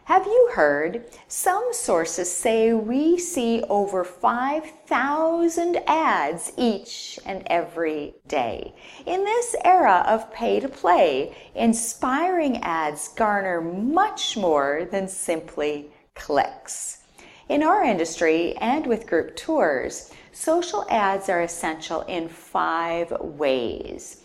Have you heard? Some sources say we see over 5,000 ads each and every day. In this era of pay-to-play, inspiring ads garner much more than simply clicks. In our industry and with group tours, social ads are essential in 5 ways.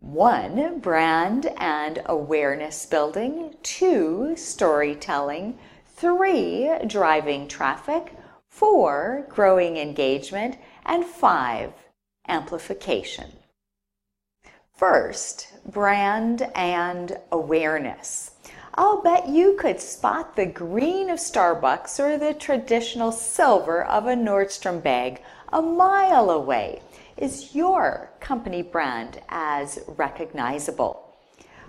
1, brand and awareness building. 2, storytelling. 3, driving traffic. 4, growing engagement. And 5, amplification. First, brand and awareness. I'll bet you could spot the green of Starbucks or the traditional silver of a Nordstrom bag a mile away. Is your company brand as recognizable?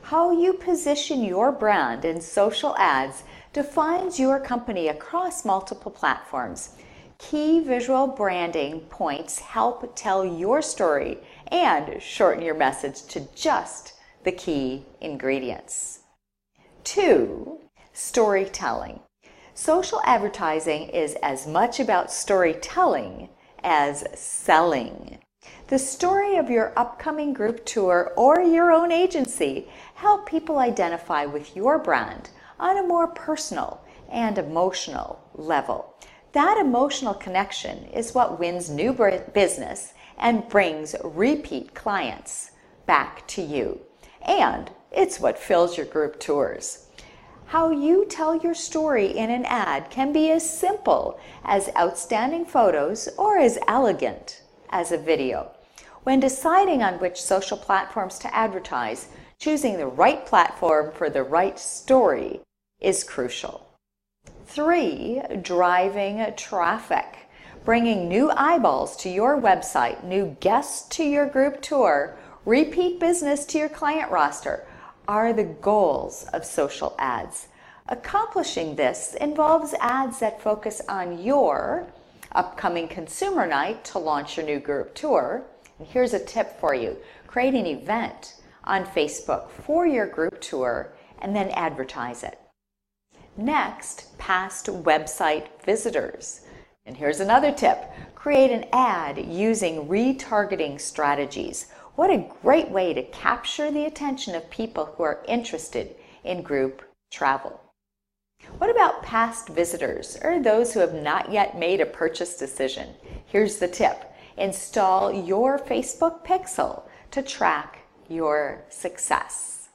How you position your brand in social ads defines your company across multiple platforms. Key visual branding points help tell your story and shorten your message to just the key ingredients. 2, storytelling. Social advertising is as much about storytelling as selling. The story of your upcoming group tour or your own agency help people identify with your brand on a more personal and emotional level. That emotional connection is what wins new business and brings repeat clients back to you. And it's what fills your group tours. How you tell your story in an ad can be as simple as outstanding photos or as elegant as a video. When deciding on which social platforms to advertise, choosing the right platform for the right story is crucial. 3, driving traffic. Bringing new eyeballs to your website, new guests to your group tour, repeat business to your client roster are the goals of social ads. Accomplishing this involves ads that focus on your upcoming consumer night to launch your new group tour. And here's a tip for you. Create an event on Facebook for your group tour and then advertise it. Next, past website visitors. And here's another tip. Create an ad using retargeting strategies. What a great way to capture the attention of people who are interested in group travel. What about past visitors or those who have not yet made a purchase decision? Here's the tip. Install your Facebook Pixel to track your success.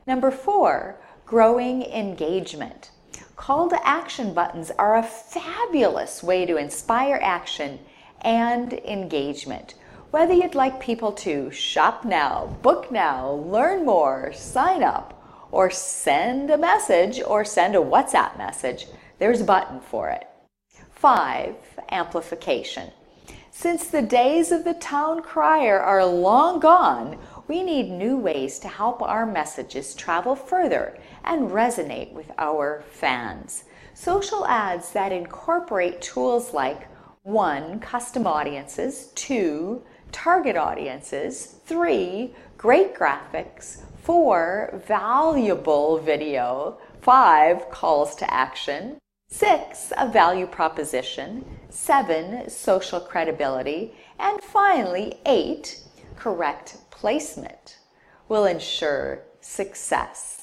Number 4, growing engagement. Call to action buttons are a fabulous way to inspire action and engagement. Whether you'd like people to shop now, book now, learn more, sign up, or send a message or send a WhatsApp message, there's a button for it. 5, amplification. Since the days of the town crier are long gone, we need new ways to help our messages travel further and resonate with our fans. Social ads that incorporate tools like 1, custom audiences, 2, target audiences, 3, great graphics, 4, valuable video, 5, calls to action, 6, a value proposition, 7, social credibility, and finally 8, correct placement will ensure success.